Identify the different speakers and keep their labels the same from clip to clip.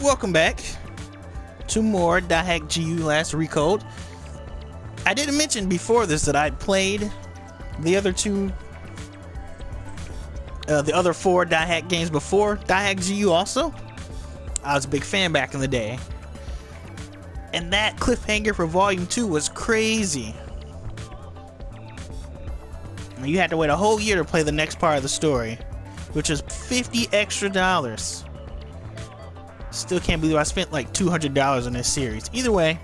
Speaker 1: Welcome back to more Die GU Last Recode. I didn't mention before this that I played the other four Die games before Die GU also. I was a big fan back in the day. And that cliffhanger for Volume 2 was crazy. You had to wait a whole year to play the next part of the story, which is $50 extra. Still can't believe I spent like $200 on this series. Either way,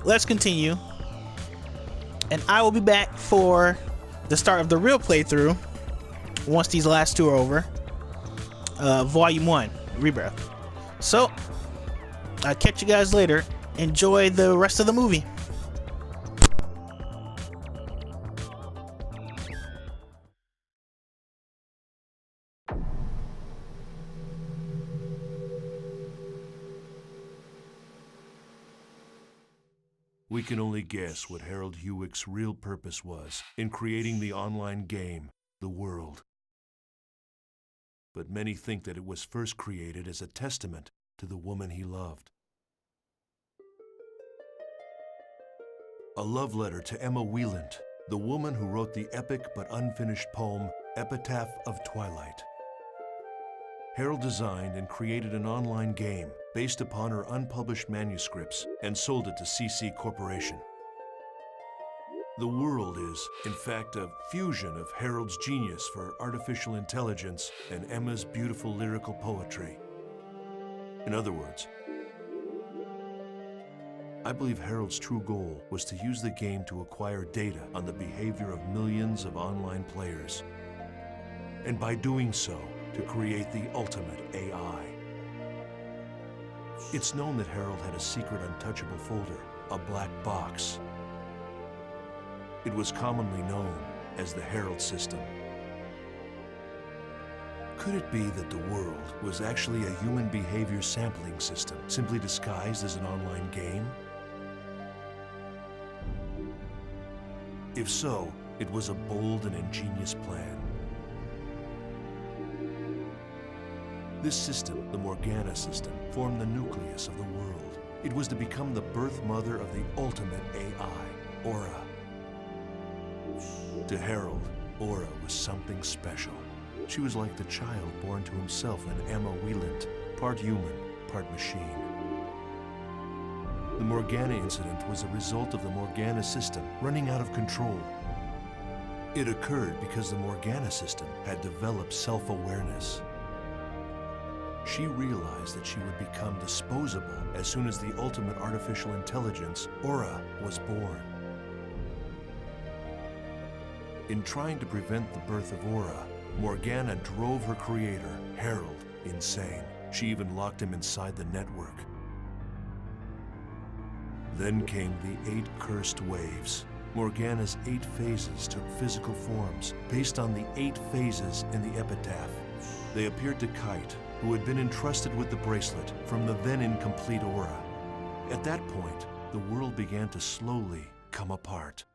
Speaker 1: let's continue. And I will be back for the start of the real playthrough once these last two are over. Volume 1, Rebirth. So, I'll catch you guys later. Enjoy the rest of the movie.
Speaker 2: We can only guess what Harold Hewick's real purpose was in creating the online game, The World. But many think that it was first created as a testament to the woman he loved. A love letter to Emma Wieland, the woman who wrote the epic but unfinished poem, Epitaph of Twilight. Harold designed and created an online game based upon her unpublished manuscripts and sold it to CC Corporation. The World is, in fact, a fusion of Harold's genius for artificial intelligence and Emma's beautiful lyrical poetry. In other words, I believe Harold's true goal was to use the game to acquire data on the behavior of millions of online players, and by doing so, to create the ultimate AI. It's known that Harold had a secret untouchable folder, a black box. It was commonly known as the Harold System. Could it be that the World was actually a human behavior sampling system, simply disguised as an online game? If so, it was a bold and ingenious plan. This system, the Morgana system, formed the nucleus of the World. It was to become the birth mother of the ultimate AI, Aura. To Harold, Aura was something special. She was like the child born to himself in Emma Wieland, part human, part machine. The Morgana incident was a result of the Morgana system running out of control. It occurred because the Morgana system had developed self-awareness. She realized that she would become disposable as soon as the ultimate artificial intelligence, Aura, was born. In trying to prevent the birth of Aura, Morgana drove her creator, Harold, insane. She even locked him inside the network. Then came the 8 cursed waves. Morgana's 8 phases took physical forms based on the 8 phases in the epitaph. They appeared to Kite, who had been entrusted with the bracelet from the then incomplete Aura. At that point, the world began to slowly come apart.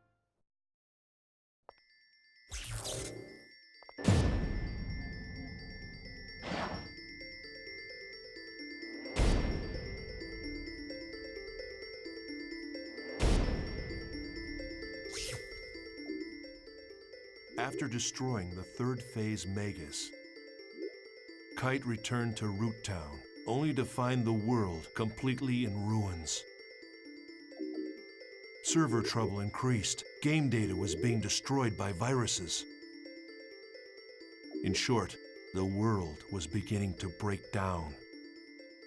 Speaker 2: After destroying the 3rd phase Magus, Kite returned to Root Town, only to find the world completely in ruins. Server trouble increased. Game data was being destroyed by viruses. In short, the world was beginning to break down.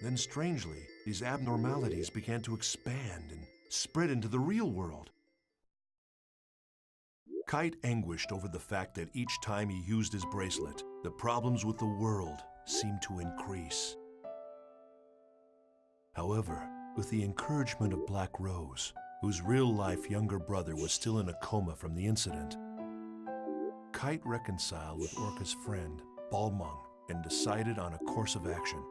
Speaker 2: Then strangely, these abnormalities began to expand and spread into the real world. Kite anguished over the fact that each time he used his bracelet, the problems with the world seemed to increase. However, with the encouragement of Black Rose, whose real-life younger brother was still in a coma from the incident, Kite reconciled with Orca's friend, Balmung, and decided on a course of action.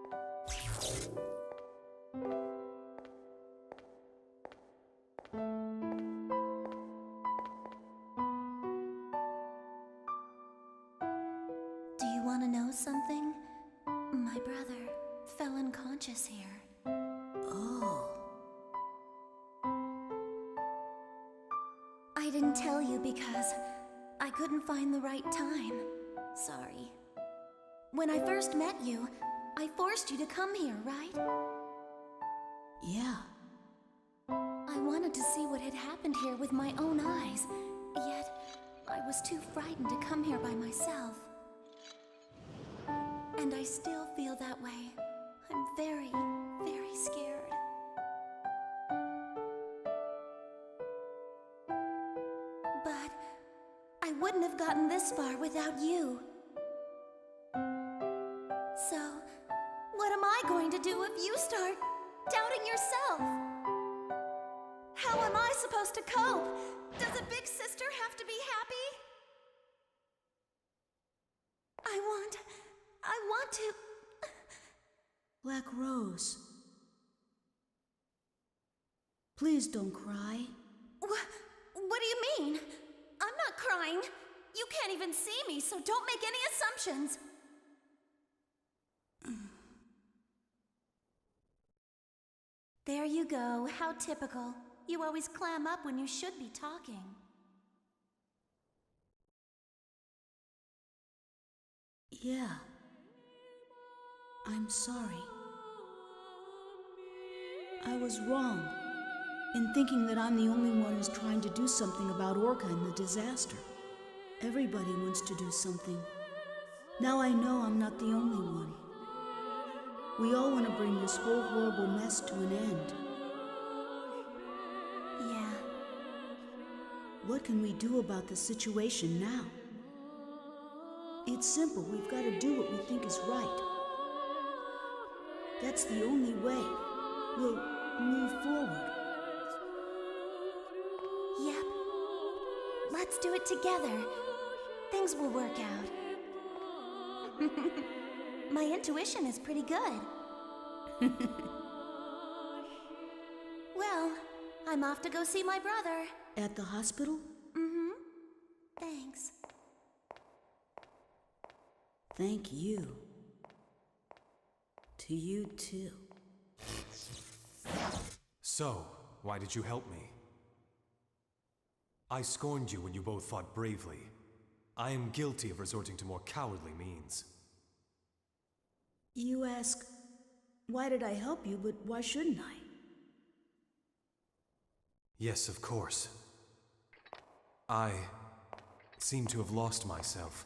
Speaker 3: Do you want to know something? My brother fell unconscious here.
Speaker 4: Oh.
Speaker 3: I didn't tell you because I couldn't find the right time. Sorry. When I first met you, I forced you to come here, right?
Speaker 4: Yeah.
Speaker 3: I wanted to see what had happened here with my own eyes, yet I was too frightened to come here by myself. And I still feel that way. I'm very, very scared. But I wouldn't have gotten this far without you. So, what am I going to do if you start doubting yourself? How am I supposed to cope? Does a big sister have to be happy? I want to...
Speaker 4: Black Rose. Please don't cry.
Speaker 3: What do you mean? I'm not crying. You can't even see me, so don't make any assumptions. There you go. How typical. You always clam up when you should be talking.
Speaker 4: Yeah. I'm sorry. I was wrong in thinking that I'm the only one who's trying to do something about Orca and the disaster. Everybody wants to do something. Now I know I'm not the only one. We all want to bring this whole horrible mess to an end.
Speaker 3: Yeah.
Speaker 4: What can we do about the situation now? It's simple. We've got to do what we think is right. That's the only way we'll move forward.
Speaker 3: Yep. Let's do it together. Things will work out. My intuition is pretty good. Well, I'm off to go see my brother.
Speaker 4: At the hospital?
Speaker 3: Mm-hmm. Thanks.
Speaker 4: Thank you. To you too.
Speaker 5: So, why did you help me? I scorned you when you both fought bravely. I am guilty of resorting to more cowardly means.
Speaker 4: You ask, why did I help you, but why shouldn't I?
Speaker 5: Yes, of course. I seem to have lost myself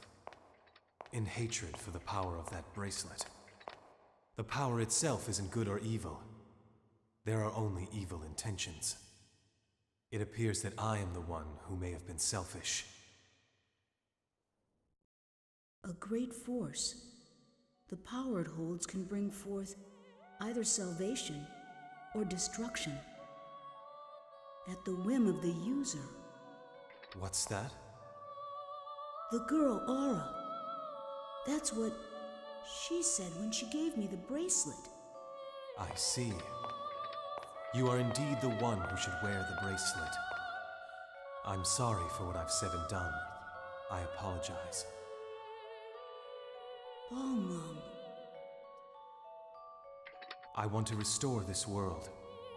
Speaker 5: in hatred for the power of that bracelet. The power itself isn't good or evil. There are only evil intentions. It appears that I am the one who may have been selfish.
Speaker 4: A great force. The power it holds can bring forth either salvation or destruction at the whim of the user.
Speaker 5: What's that?
Speaker 4: The girl, Aura. That's what she said when she gave me the bracelet.
Speaker 5: I see. You are indeed the one who should wear the bracelet. I'm sorry for what I've said and done. I apologize.
Speaker 4: Mom.
Speaker 5: I want to restore this world,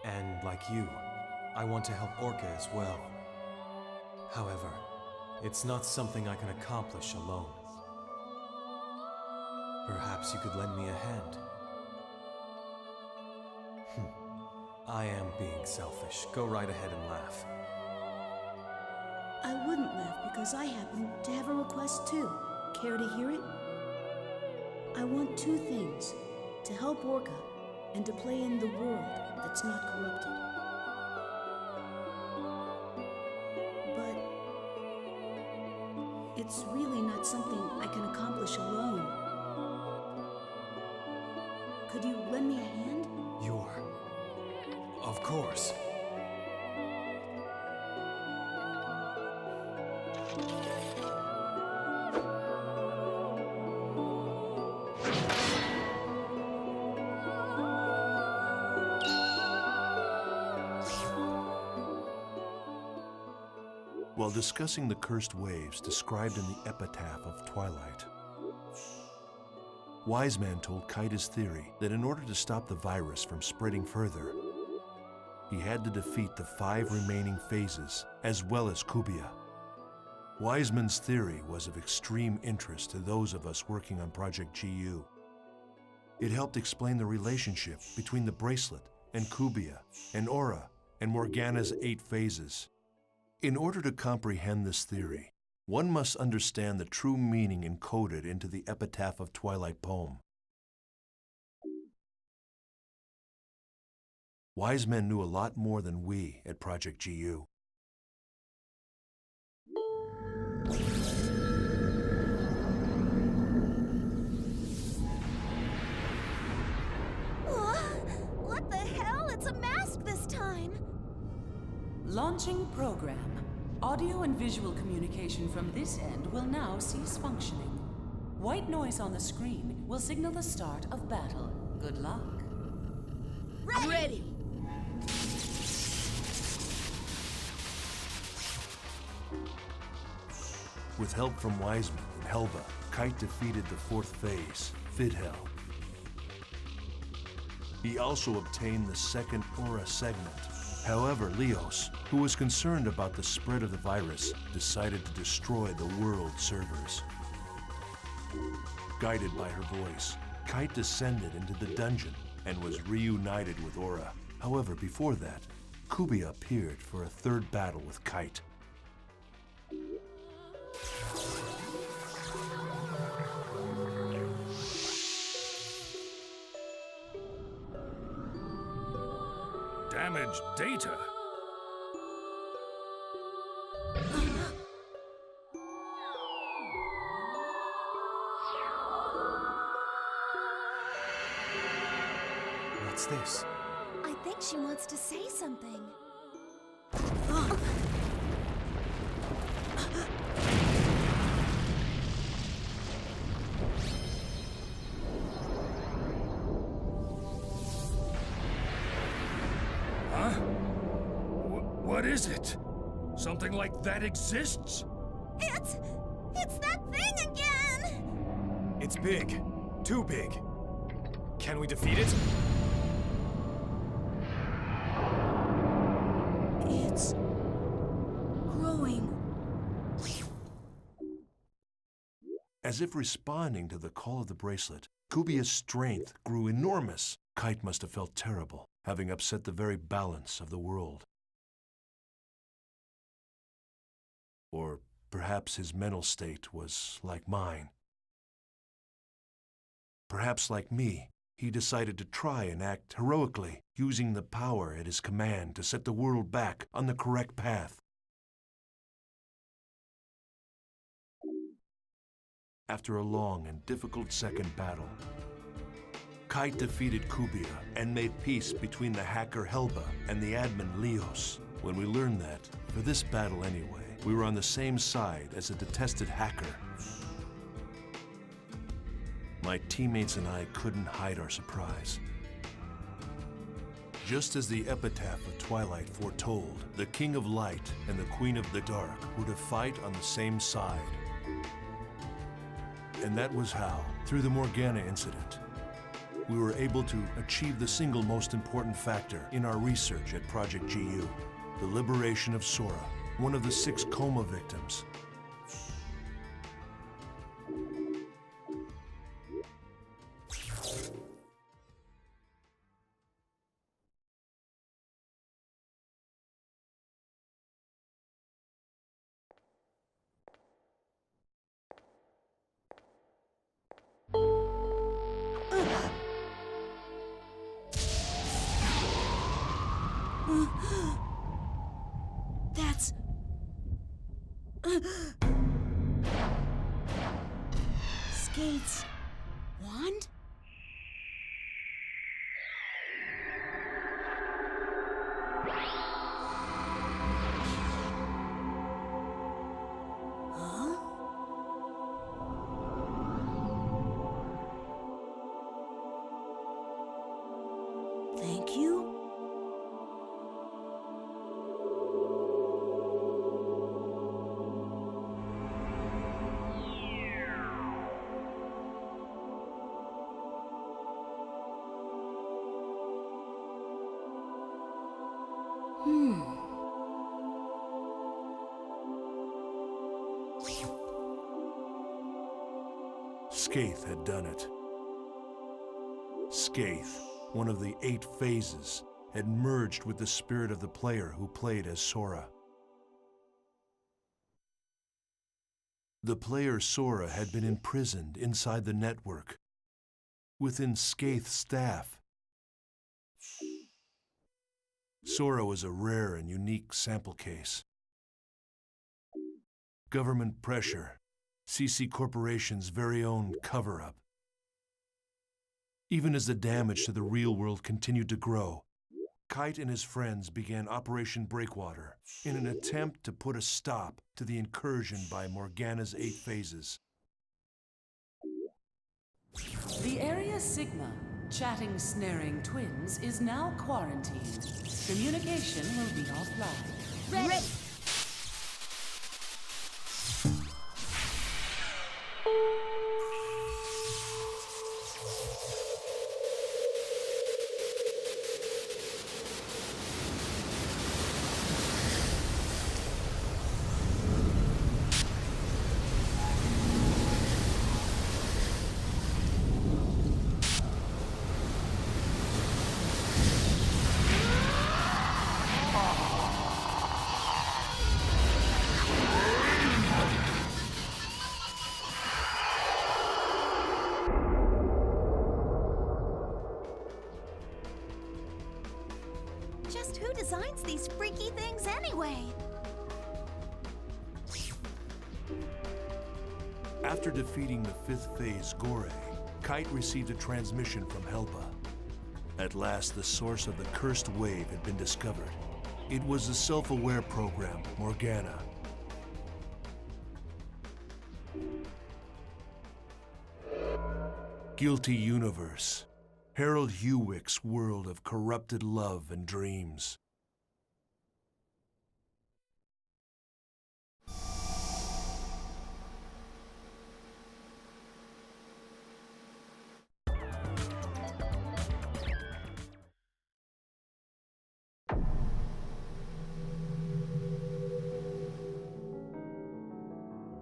Speaker 5: and like you, I want to help Orca as well. However, it's not something I can accomplish alone. Perhaps you could lend me a hand. I am being selfish. Go right ahead and laugh.
Speaker 4: I wouldn't laugh because I happen to have a request too. Care to hear it? I want two things. To help Orca and to play in the world that's not corrupted. But it's really not something I can accomplish alone. Could you lend me a hand?
Speaker 5: Of course.
Speaker 2: While discussing the cursed waves described in the epitaph of Twilight, Wise Man told Kite his theory that in order to stop the virus from spreading further, he had to defeat the 5 remaining phases as well as Kubia. Wiseman's theory was of extreme interest to those of us working on Project GU. It helped explain the relationship between the bracelet and Kubia and Aura and Morgana's 8 phases. In order to comprehend this theory, one must understand the true meaning encoded into the Epitaph of Twilight poem. Wise Men knew a lot more than we at Project GU.
Speaker 3: What the hell? It's a mask this time!
Speaker 6: Launching program. Audio and visual communication from this end will now cease functioning. White noise on the screen will signal the start of battle. Good luck.
Speaker 3: Ready!
Speaker 2: With help from Wiseman and Helba, Kite defeated the 4th phase, Fidhel. He also obtained the 2nd Aura segment. However, Leos, who was concerned about the spread of the virus, decided to destroy the world servers. Guided by her voice, Kite descended into the dungeon and was reunited with Aura. However, before that, Kubia appeared for a 3rd battle with Kite.
Speaker 7: Damaged data?
Speaker 5: What's this?
Speaker 3: I think she wants to say something.
Speaker 7: Huh? What is it? Something like that exists?
Speaker 3: It's that thing again!
Speaker 5: It's big. Too big. Can we defeat it?
Speaker 4: It's growing.
Speaker 2: As if responding to the call of the bracelet, Kubia's strength grew enormous. Kite must have felt terrible, having upset the very balance of the world. Or perhaps his mental state was like mine. Perhaps like me, he decided to try and act heroically, using the power at his command to set the world back on the correct path. After a long and difficult 2nd battle, Kite defeated Kubia and made peace between the hacker Helba and the admin Leos. When we learned that, for this battle anyway, we were on the same side as a detested hacker. My teammates and I couldn't hide our surprise. Just as the Epitaph of Twilight foretold, the King of Light and the Queen of the Dark were to fight on the same side. And that was how, through the Morgana incident, we were able to achieve the single most important factor in our research at Project GU, the liberation of Sora, one of the 6 coma victims.
Speaker 4: That's... Skate's wand? Huh? Thank you?
Speaker 2: Skaith had done it. Skaith, one of the 8 phases, had merged with the spirit of the player who played as Sora. The player Sora had been imprisoned inside the network, within Skaith's staff. Sora was a rare and unique sample case. Government pressure, CC Corporation's very own cover-up. Even as the damage to the real world continued to grow, Kite and his friends began Operation Breakwater in an attempt to put a stop to the incursion by Morgana's 8 phases.
Speaker 6: The Area Sigma, chatting snaring twins, is now quarantined. Communication will be offline.
Speaker 3: Ready! Just who designs these freaky things anyway?
Speaker 2: After defeating the 5th phase Gore, Kite received a transmission from Helba. At last, the source of the cursed wave had been discovered. It was the self-aware program, Morgana. Guilty Universe. Harold Hewick's world of corrupted love and dreams.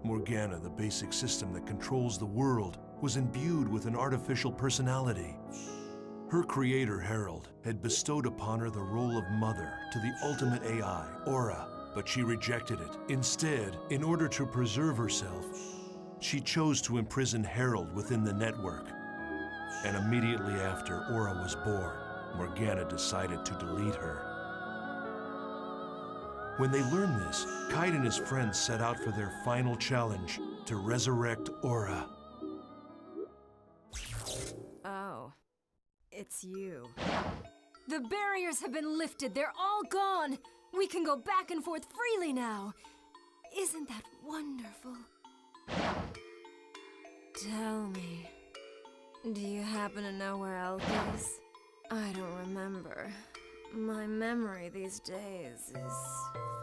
Speaker 2: Morgana, the basic system that controls the world, was imbued with an artificial personality. Her creator, Harold, had bestowed upon her the role of mother to the ultimate AI, Aura, but she rejected it. Instead, in order to preserve herself, she chose to imprison Harold within the network. And immediately after Aura was born, Morgana decided to delete her. When they learned this, Kite and his friends set out for their final challenge, to resurrect Aura.
Speaker 8: Oh, it's you. The barriers have been lifted. They're all gone. We can go back and forth freely now. Isn't that wonderful? Tell me, do you happen to know where Elk is? I don't remember. My memory these days is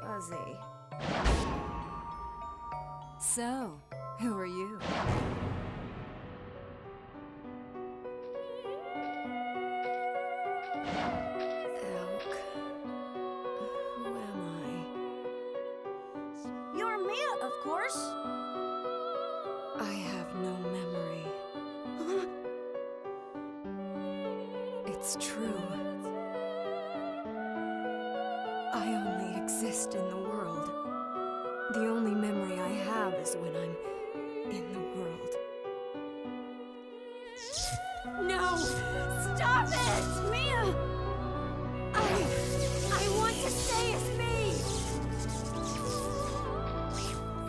Speaker 8: fuzzy. So, who are you? Elk. Who am I?
Speaker 3: You're Mia, of course.
Speaker 8: I have no memory. It's true. I only exist in the world. The only memory I have is when I'm in the world. No! Stop it! Mia! I want to stay as me!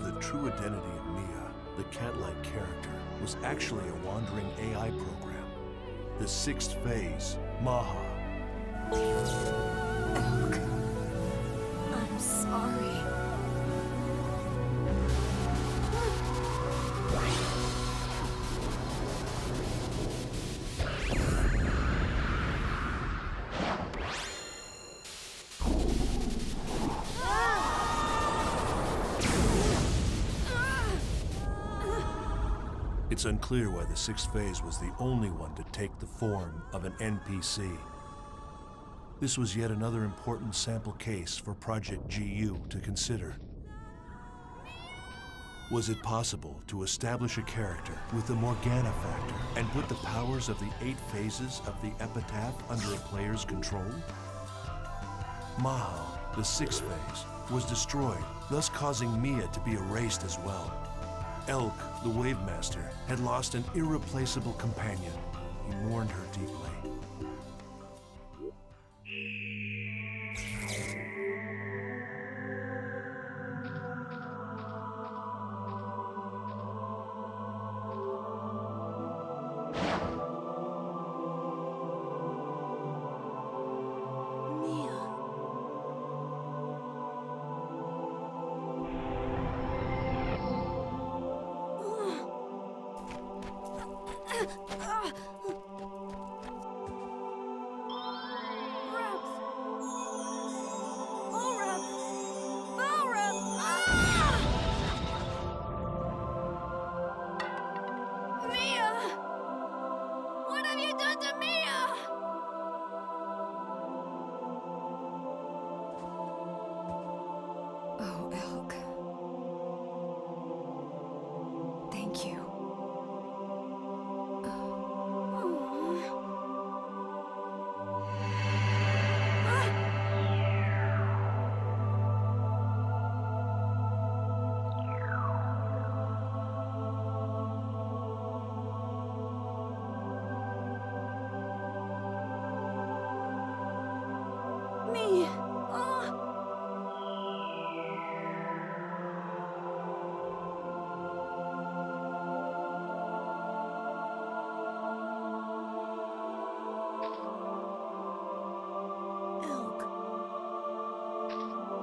Speaker 2: The true identity of Mia, the cat-like character, was actually a wandering AI program. The 6th phase, Maha.
Speaker 8: Elk. I'm sorry.
Speaker 2: It's unclear why the 6th phase was the only one to take the form of an NPC. This was yet another important sample case for Project GU to consider. Was it possible to establish a character with the Morgana factor and put the powers of the 8 phases of the epitaph under a player's control? Mahal, the 6th phase, was destroyed, thus causing Mia to be erased as well. Elk, the Wave Master, had lost an irreplaceable companion. He mourned her deeply.
Speaker 8: Oh, Elk. Thank you.
Speaker 4: Me. Elk.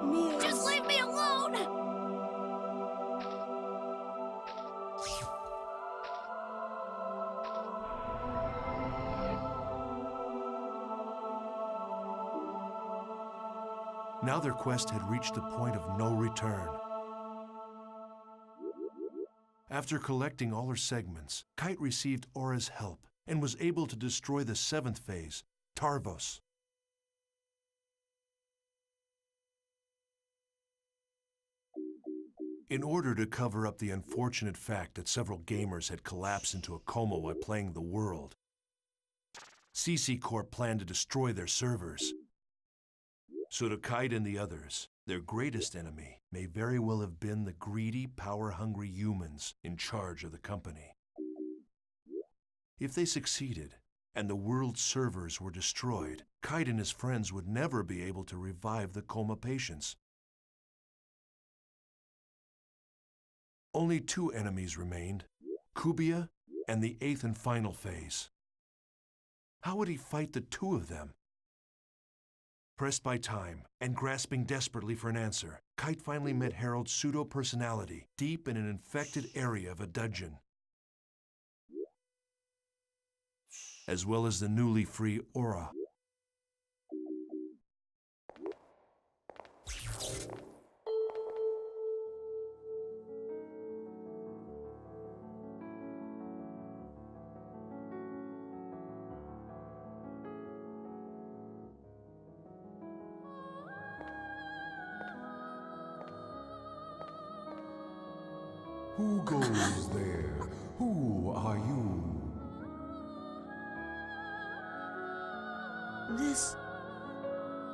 Speaker 4: Mia.
Speaker 3: Just leave me alone!
Speaker 2: Now their quest had reached the point of no return. After collecting all her segments, Kite received Aura's help and was able to destroy the 7th phase, Tarvos. In order to cover up the unfortunate fact that several gamers had collapsed into a coma while playing the world, CC Corp planned to destroy their servers. So to Kite and the others, their greatest enemy may very well have been the greedy, power-hungry humans in charge of the company. If they succeeded, and the world's servers were destroyed, Kite and his friends would never be able to revive the coma patients. Only 2 enemies remained, Kubia and the 8th and final phase. How would he fight the 2 of them? Pressed by time and grasping desperately for an answer, Kite finally met Harold's pseudo-personality deep in an infected area of a dungeon, as well as the newly free Aura.
Speaker 9: Who goes there? Who are you?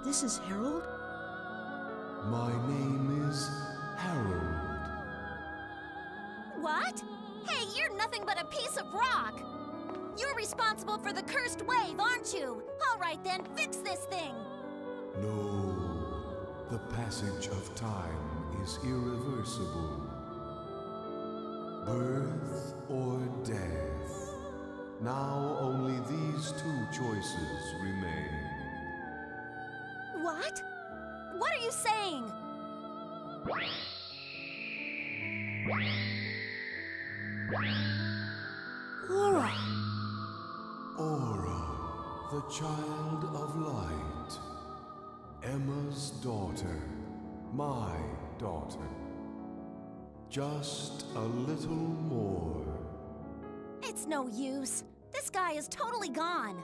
Speaker 4: This is Harold?
Speaker 9: My name is Harold.
Speaker 3: What? Hey, you're nothing but a piece of rock! You're responsible for the cursed wave, aren't you? All right then, fix this thing!
Speaker 9: No, the passage of time is irreversible. Birth or death. Now only these 2 choices remain.
Speaker 3: What? What are you saying?
Speaker 4: Aura.
Speaker 9: Aura, the child of light. Emma's daughter. My daughter. Just a little more.
Speaker 3: It's no use. This guy is totally gone.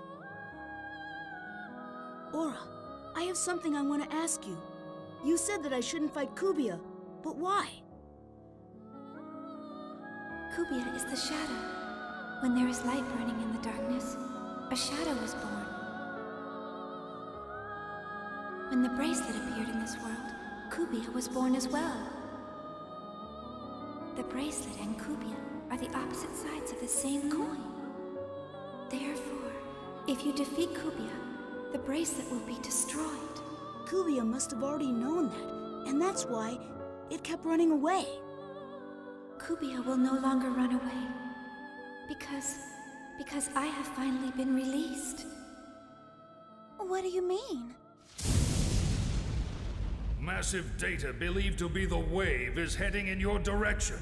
Speaker 4: Aura, I have something I want to ask you. You said that I shouldn't fight Kubia, but why?
Speaker 3: Kubia is the shadow. When there is light burning in the darkness, a shadow is born. When the bracelet appeared in this world, Kubia was born as well. The bracelet and Kubia are the opposite sides of the same coin. Therefore, if you defeat Kubia, the bracelet will be destroyed.
Speaker 4: Kubia must have already known that, and that's why it kept running away.
Speaker 3: Kubia will no longer run away. Because I have finally been released. What do you mean?
Speaker 7: Massive data believed to be the wave is heading in your direction.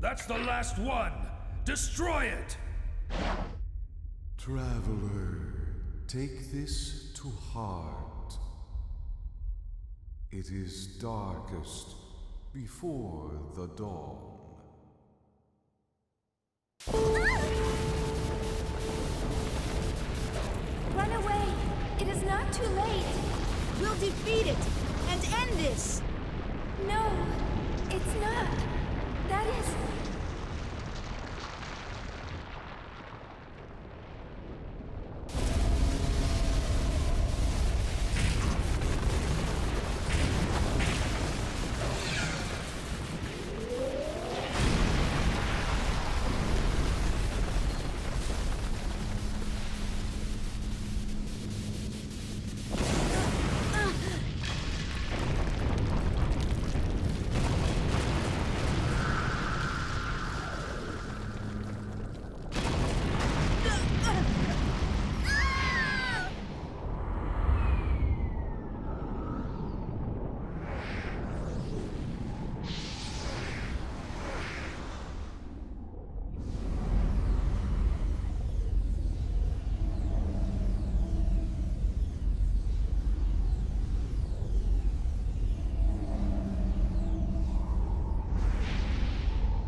Speaker 7: That's the last one. Destroy it!
Speaker 9: Traveler, take this to heart. It is darkest before the dawn.
Speaker 3: Run away! It is not too late!
Speaker 4: We'll defeat it and end this!
Speaker 3: No, it's not. That is...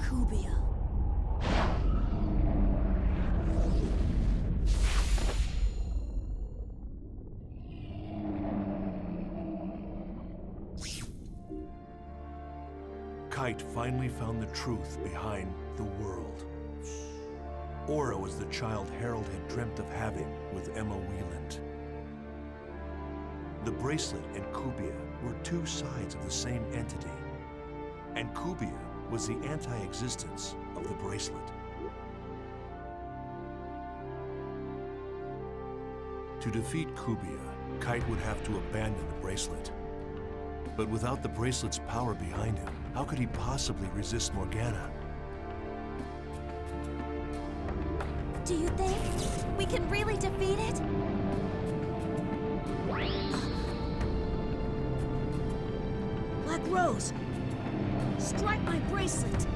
Speaker 4: Kubia.
Speaker 2: Kite finally found the truth behind the world. Aura was the child Harold had dreamt of having with Emma Wieland. The bracelet and Kubia were two sides of the same entity, and Kubia was the anti-existence of the bracelet. To defeat Kubia, Kite would have to abandon the bracelet. But without the bracelet's power behind him, how could he possibly resist Morgana?
Speaker 3: Do you think we can really defeat it?
Speaker 4: Black Rose, strike my bracelet.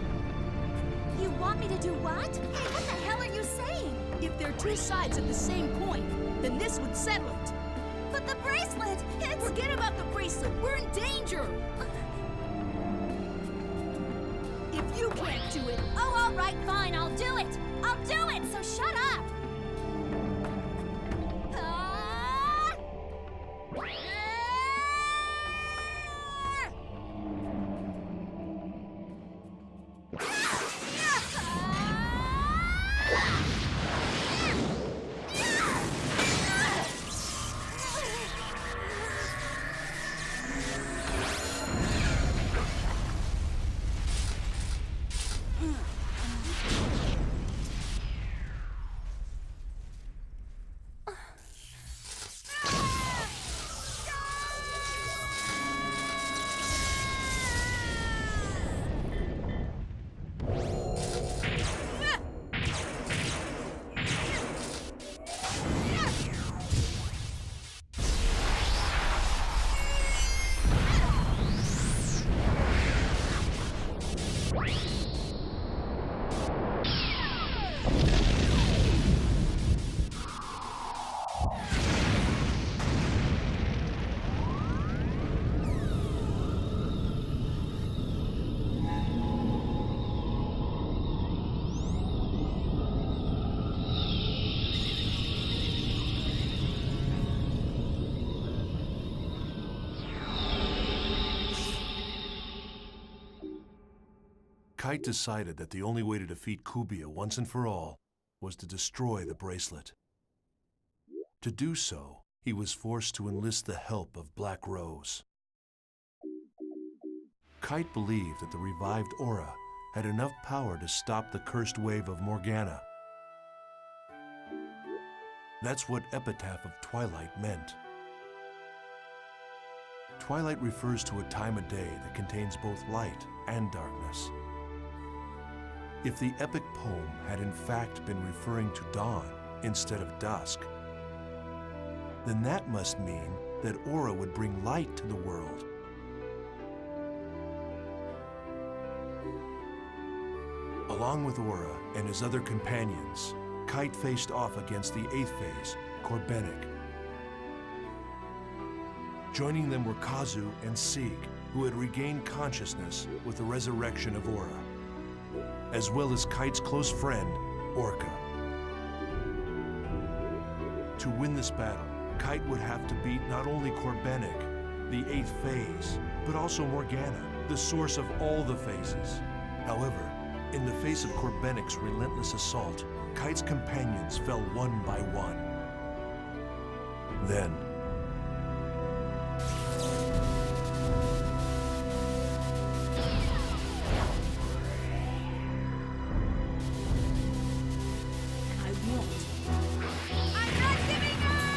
Speaker 3: You want me to do what? Hey, what the hell are you saying?
Speaker 4: If they're two sides of the same coin, then this would settle it.
Speaker 3: But the bracelet, it's...
Speaker 4: Forget about the bracelet. We're in danger. If you can't do it,
Speaker 3: Oh, all right, fine, I'll do it. I'll do it, so shut up. Ah!
Speaker 2: Kite decided that the only way to defeat Kubia once and for all was to destroy the bracelet. To do so, he was forced to enlist the help of Black Rose. Kite believed that the revived aura had enough power to stop the cursed wave of Morgana. That's what Epitaph of Twilight meant. Twilight refers to a time of day that contains both light and darkness. If the epic poem had in fact been referring to dawn instead of dusk, then that must mean that Aura would bring light to the world. Along with Aura and his other companions, Kite faced off against the 8th phase, Corbenic. Joining them were Kazu and Sieg, who had regained consciousness with the resurrection of Aura, as well as Kite's close friend, Orca. To win this battle, Kite would have to beat not only Corbenic, the 8th phase, but also Morgana, the source of all the phases. However, in the face of Corbenic's relentless assault, Kite's companions fell one by one. Then,
Speaker 4: I won't.
Speaker 8: I'm not giving up!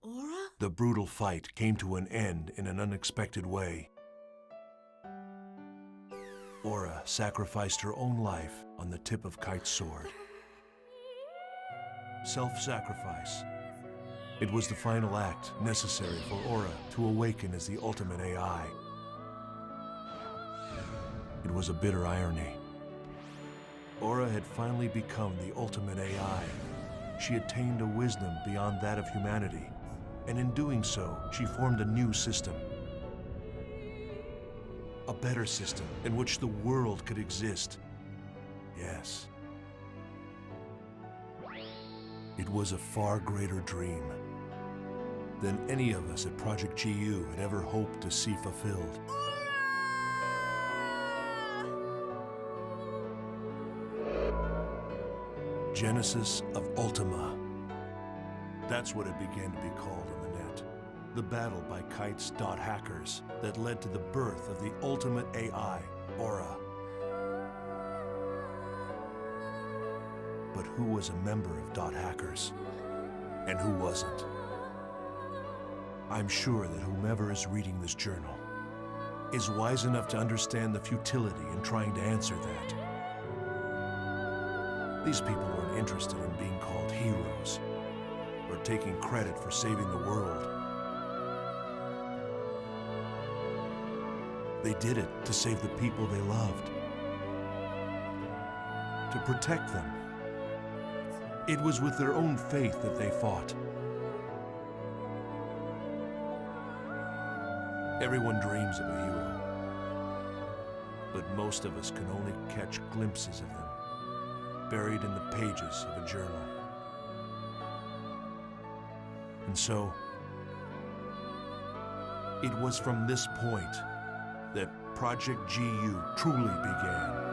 Speaker 4: Aura?
Speaker 2: the brutal fight came to an end in an unexpected way. Aura sacrificed her own life on the tip of Kite's sword. Self-sacrifice. It was the final act necessary for Aura to awaken as the ultimate AI. It was a bitter irony. Aura had finally become the ultimate AI. She attained a wisdom beyond that of humanity, and in doing so, she formed a new system. A better system in which the world could exist. Yes. It was a far greater dream than any of us at Project GU had ever hoped to see fulfilled. Genesis of Ultima. That's what it began to be called on the net. The battle by Kite's dot hackers that led to the birth of the ultimate AI, Aura. But who was a member of dot hackers? And who wasn't? I'm sure that whomever is reading this journal is wise enough to understand the futility in trying to answer that. These people weren't interested in being called heroes or taking credit for saving the world. They did it to save the people they loved, to protect them. It was with their own faith that they fought. Everyone dreams of a hero, but most of us can only catch glimpses of them, buried in the pages of a journal. And so, it was from this point that Project GU truly began.